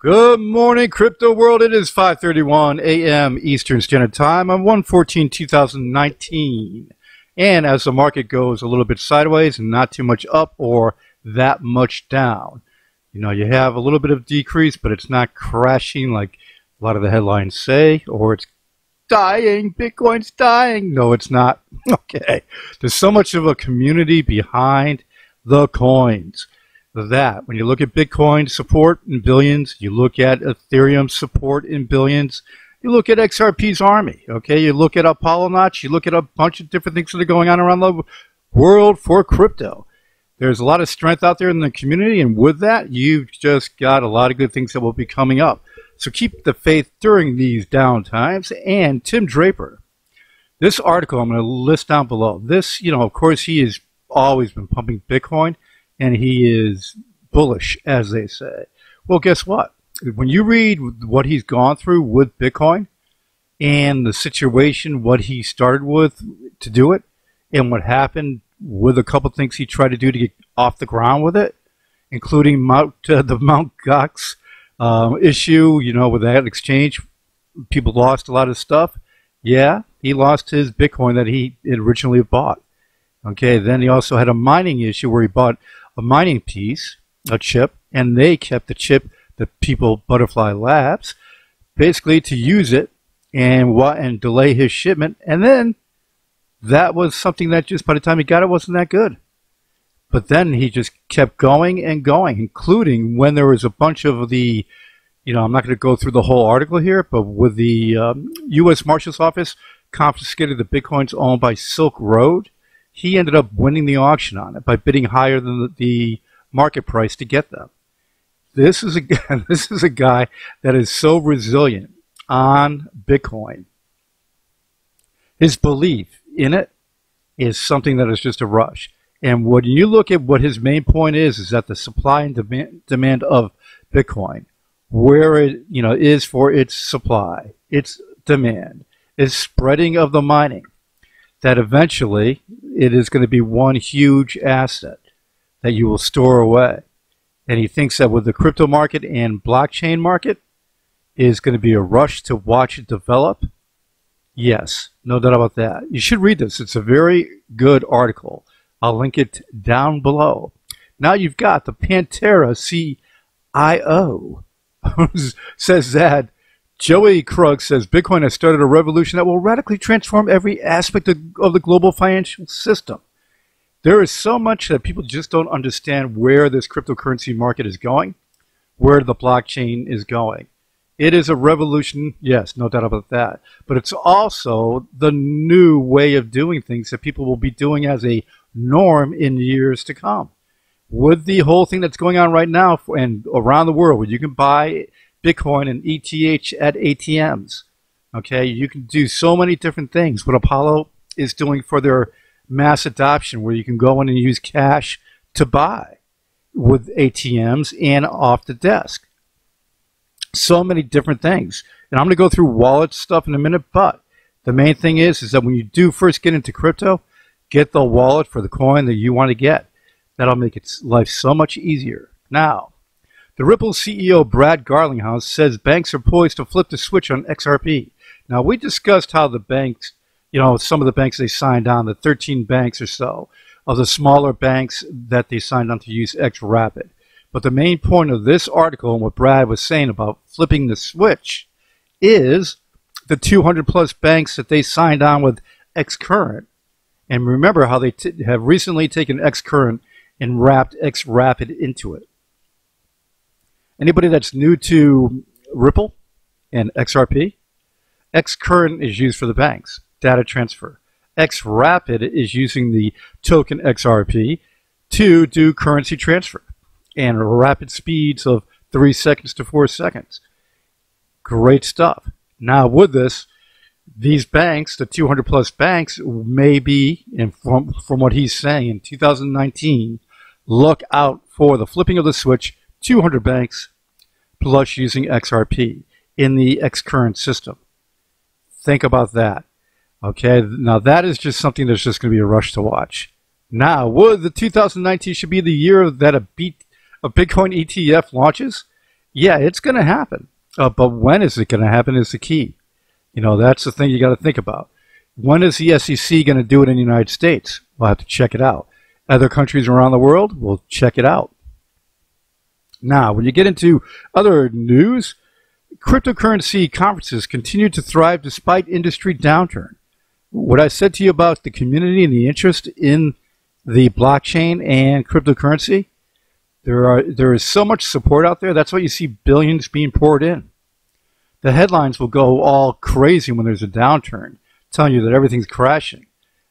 Good morning, crypto world. It is 5:31 a.m. Eastern Standard Time on 1/14/2019. And as the market goes a little bit sideways, not too much up or that much down. You know, you have a little bit of decrease, but it's not crashing like a lot of the headlines say, or it's dying, Bitcoin's dying. No, it's not. Okay. There's so much of a community behind the coins that when you look at Bitcoin support in billions, you look at Ethereum support in billions, you look at XRP's army, okay? You look at Apollo Notch, you look at a bunch of different things that are going on around the world for crypto. There's a lot of strength out there in the community, and with that, you've just got a lot of good things that will be coming up. So keep the faith during these down times. And Tim Draper, this article I'm going to list down below. This, you know, of course, he has always been pumping Bitcoin, and he is bullish, as they say. Well, guess what? When you read what he's gone through with Bitcoin and the situation, what he started with to do it, and what happened with a couple things he tried to do to get off the ground with it, including the Mt. Gox issue, you know, with that exchange, people lost a lot of stuff. Yeah, he lost his Bitcoin that he had originally bought. Okay, then he also had a mining issue where he bought a mining piece, a chip, and they kept the chip, the people, Butterfly Labs, basically to use it and delay his shipment. And then that was something that just by the time he got it wasn't that good. But then he just kept going and going, including when there was a bunch of the, you know, I'm not going to go through the whole article here, but with the U.S. Marshal's Office confiscated the Bitcoins owned by Silk Road, he ended up winning the auction on it by bidding higher than the market price to get them. This is a guy that is so resilient on Bitcoin. His belief in it is something that is just a rush. And when you look at what his main point is that the supply and demand of Bitcoin, where it is for its supply, its demand, its spreading of the mining, that eventually it is going to be one huge asset that you will store away. And he thinks that with the crypto market and blockchain market is going to be a rush to watch it develop. Yes, no doubt about that. You should read this. It's a very good article. I'll link it down below. Now you've got the Pantera CIO says that Joey Krug says Bitcoin has started a revolution that will radically transform every aspect of the global financial system. There is so much that people just don't understand where this cryptocurrency market is going, where the blockchain is going. It is a revolution, yes, no doubt about that. But it's also the new way of doing things that people will be doing as a norm in years to come. With the whole thing that's going on right now and around the world, where you can buy Bitcoin and ETH at ATMs. Okay, you can do so many different things. What Apollo is doing for their mass adoption, where you can go in and use cash to buy with ATMs and off the desk. So many different things. And I'm going to go through wallet stuff in a minute, but the main thing is that when you do first get into crypto, get the wallet for the coin that you want to get. That'll make its life so much easier. Now, the Ripple CEO Brad Garlinghouse says banks are poised to flip the switch on XRP. Now, we discussed how the banks, you know, some of the banks they signed on, the 13 banks or so, of the smaller banks that they signed on to use XRapid. But the main point of this article and what Brad was saying about flipping the switch is the 200 plus banks that they signed on with XCurrent. And remember how they have recently taken XCurrent and wrapped XRapid into it. Anybody that's new to Ripple and XRP, XCurrent is used for the banks, data transfer. XRapid is using the token XRP to do currency transfer and rapid speeds of 3 seconds to 4 seconds. Great stuff. Now with this, these banks, the 200 plus banks, may be, and from what he's saying, in 2019, look out for the flipping of the switch, 200 banks plus using XRP in the XCurrent system. Think about that. Okay, now that is just something that's just going to be a rush to watch. Now, the 2019 should be the year that a Bitcoin ETF launches? Yeah, it's going to happen. But when is it going to happen is the key. You know, that's the thing you got to think about. When is the SEC going to do it in the United States? We'll have to check it out. Other countries around the world, we'll check it out. Now, when you get into other news, cryptocurrency conferences continue to thrive despite industry downturn. What I said to you about the community and the interest in the blockchain and cryptocurrency, there is so much support out there. That's why you see billions being poured in. The headlines will go all crazy when there's a downturn, telling you that everything's crashing.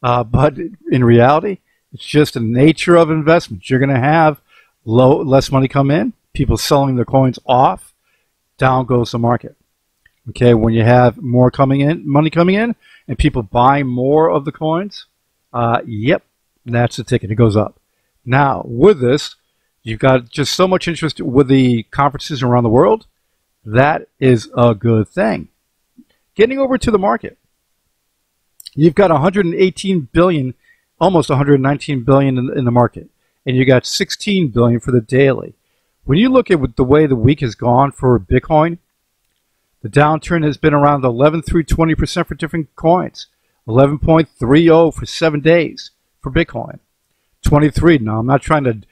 But in reality, it's just the nature of investments. You're going to have less money come in, people selling their coins off, down goes the market. Okay, when you have more money coming in, and people buying more of the coins, yep, that's the ticket. It goes up. Now, with this, you've got just so much interest with the conferences around the world. That is a good thing. Getting over to the market, you've got 118 billion, almost 119 billion in the market, and you got 16 billion for the daily. When you look at the way the week has gone for Bitcoin, the downturn has been around 11 through 20% for different coins. 11.30 for 7 days for Bitcoin. 23. Now, I'm not trying to,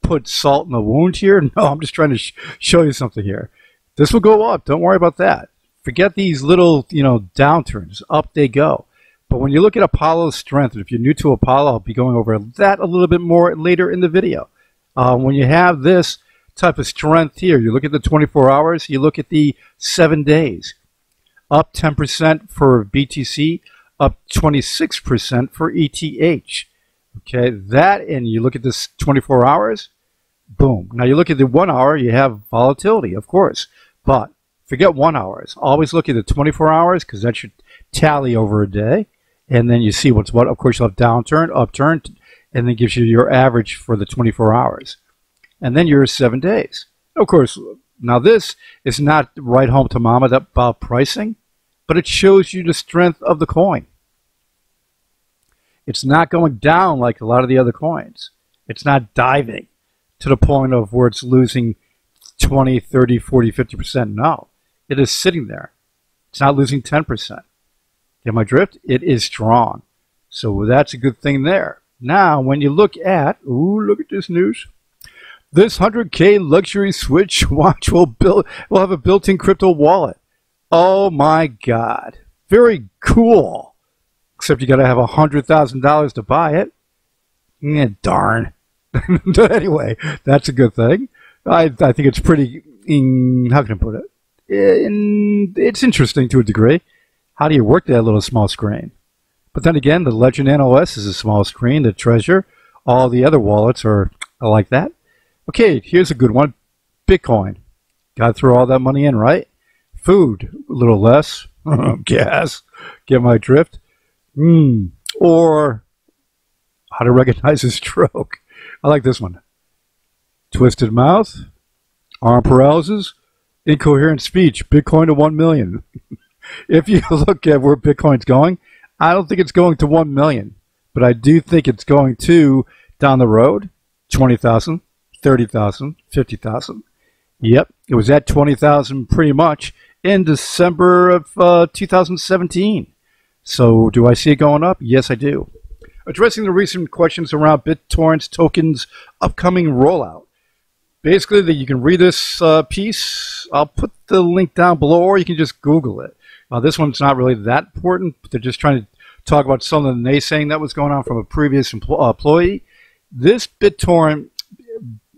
put salt in the wound here. No, I'm just trying to show you something here. This will go up. Don't worry about that. Forget these little, downturns. Up they go. But when you look at Apollo's strength, if you're new to Apollo, I'll be going over that a little bit more later in the video. When you have this type of strength here, you look at the 24 hours, you look at the 7 days. Up 10% for BTC, up 26% for ETH. Okay, that, and you look at this 24 hours, boom. Now you look at the 1 hour, you have volatility, of course. But forget 1 hour. Always look at the 24 hours because that should tally over a day. And then you see what's what. Of course, you'll have downturn, upturn, and then gives you your average for the 24 hours. And then your 7 days. Of course, now this is not right home to mama about pricing, but it shows you the strength of the coin. It's not going down like a lot of the other coins. It's not diving to the point of where it's losing 20, 30, 40, 50%. No, it is sitting there. It's not losing 10%. Get my drift? It is strong. So that's a good thing there. Now, when you look at, look at this news. This 100K luxury Switch watch will have a built-in crypto wallet. Oh my God. Very cool. Except you got to have $100,000 to buy it. Yeah, darn. Anyway, that's a good thing. I think it's pretty, how can I put it? It's interesting to a degree. How do you work that little small screen? But then again, the Legend NOS is a small screen. The Treasure, all the other wallets are like that. Okay, here's a good one. Bitcoin. Got to throw all that money in, right? Food, a little less. Gas. Get my drift? Or how to recognize a stroke. I like this one. Twisted mouth, arm paralysis, incoherent speech. Bitcoin to 1 million. If you look at where Bitcoin's going, I don't think it's going to 1 million. But I do think it's going to, down the road, 20,000, 30,000, 50,000. Yep, it was at 20,000 pretty much in December of 2017. So do I see it going up? Yes, I do. Addressing the recent questions around BitTorrent's tokens' upcoming rollout. Basically, you can read this piece. I'll put the link down below, or you can just Google it. This one's not really that important, but they're just trying to talk about some of the naysaying that was going on from a previous employee. This BitTorrent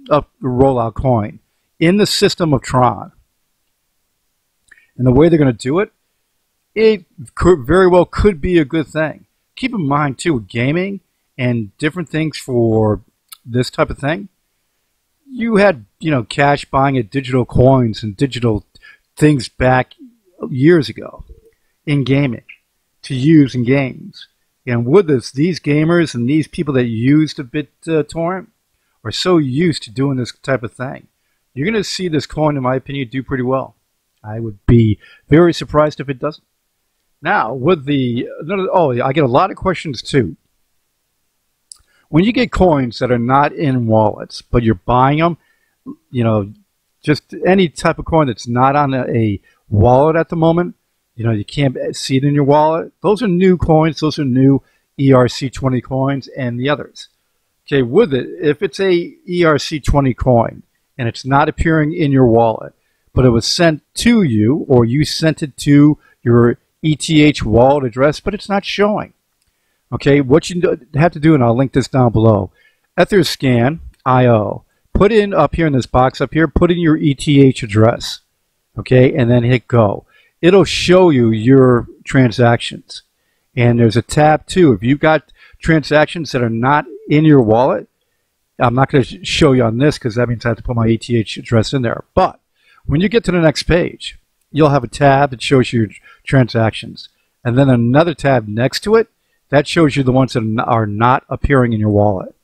rollout coin in the system of Tron, and the way they're going to do it, it could very well could be a good thing. Keep in mind, too, with gaming and different things for this type of thing, you had, cash buying at digital coins and digital things back years ago in gaming to use in games. And with this, these gamers and these people that use the BitTorrent are so used to doing this type of thing. You're going to see this coin, in my opinion, do pretty well. I would be very surprised if it doesn't. Now, with I get a lot of questions too. When you get coins that are not in wallets, but you're buying them, just any type of coin that's not on a wallet at the moment. You know, you can't see it in your wallet. Those are new coins. Those are new ERC20 coins and the others. Okay, with it, if it's a ERC20 coin and it's not appearing in your wallet, but it was sent to you or you sent it to your ETH wallet address, but it's not showing. Okay, what you have to do, and I'll link this down below, Etherscan.io. Put in up here in this box up here, put in your ETH address, okay, and then hit go. It'll show you your transactions. And there's a tab too. If you've got transactions that are not in your wallet, I'm not going to show you on this because that means I have to put my ETH address in there. But when you get to the next page, you'll have a tab that shows you your transactions. And then another tab next to it, that shows you the ones that are not appearing in your wallet.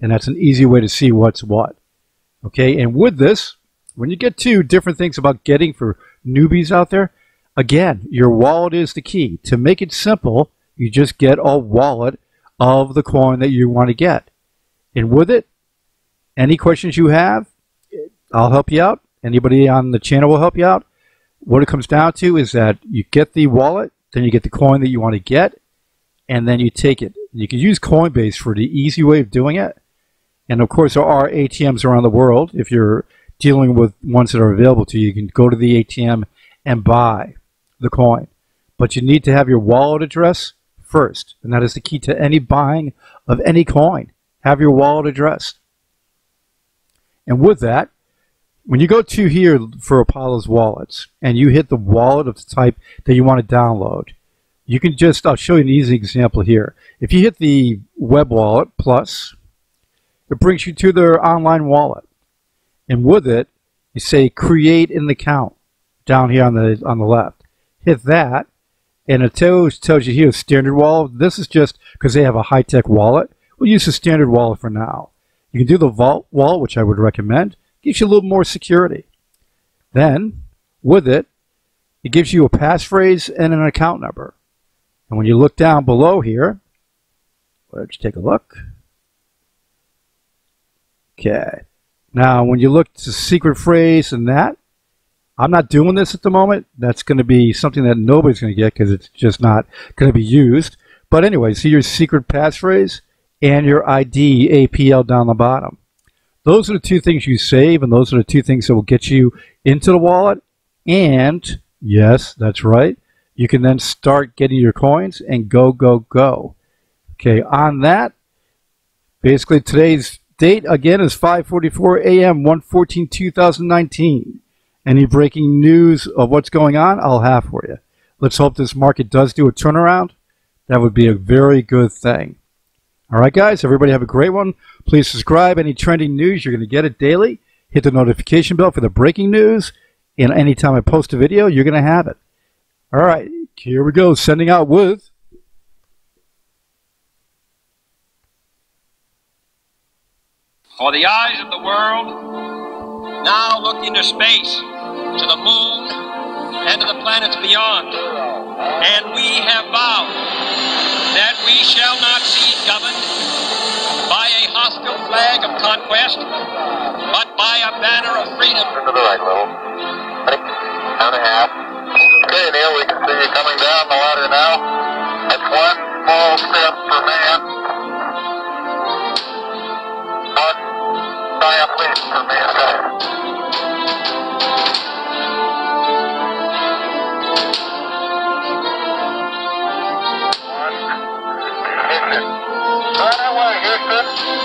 And that's an easy way to see what's what. Okay, and with this, when you get to different things about getting for newbies out there, again, your wallet is the key. To make it simple, you just get a wallet of the coin that you want to get. And with it, any questions you have, I'll help you out. Anybody on the channel will help you out. What it comes down to is that you get the wallet, then you get the coin that you want to get, and then you take it. You can use Coinbase for the easy way of doing it. And of course, there are ATMs around the world. If you're dealing with ones that are available to you, you can go to the ATM and buy the coin. But you need to have your wallet address first. And that is the key to any buying of any coin. Have your wallet address. And with that, when you go to here for Apollo's wallets and you hit the wallet of the type that you want to download, you can just, I'll show you an easy example here. If you hit the web wallet plus, it brings you to their online wallet. And with it, you say create an account down here on the left. Hit that, and it tells you here standard wallet. This is just because they have a high-tech wallet. We'll use the standard wallet for now. You can do the Vault wallet, which I would recommend. Gives you a little more security. Then, with it, it gives you a passphrase and an account number. And when you look down below here, let's take a look. Okay. Now, when you look to secret phrase and that, I'm not doing this at the moment. That's going to be something that nobody's going to get because it's just not going to be used. But anyway, see your secret passphrase and your ID APL down the bottom. Those are the two things you save, and those are the two things that will get you into the wallet. And, yes, that's right, you can then start getting your coins and go, go, go. Okay, on that, basically today's date, again, is 5:44 a.m., 1/14/2019. Any breaking news of what's going on, I'll have for you. Let's hope this market does do a turnaround. That would be a very good thing. All right, guys, everybody have a great one. Please subscribe. Any trending news, you're going to get it daily. Hit the notification bell for the breaking news. And anytime I post a video, you're going to have it. All right, here we go. Sending out with... For the eyes of the world now look into space, to the moon, and to the planets beyond. And we have vowed that we shall not be governed by a hostile flag of conquest, but by a banner of freedom. To the right, little. Down a half. Okay, Neil, we can see you coming down the ladder now. That's one small step for man. One giant leap for mankind. Right away, Houston.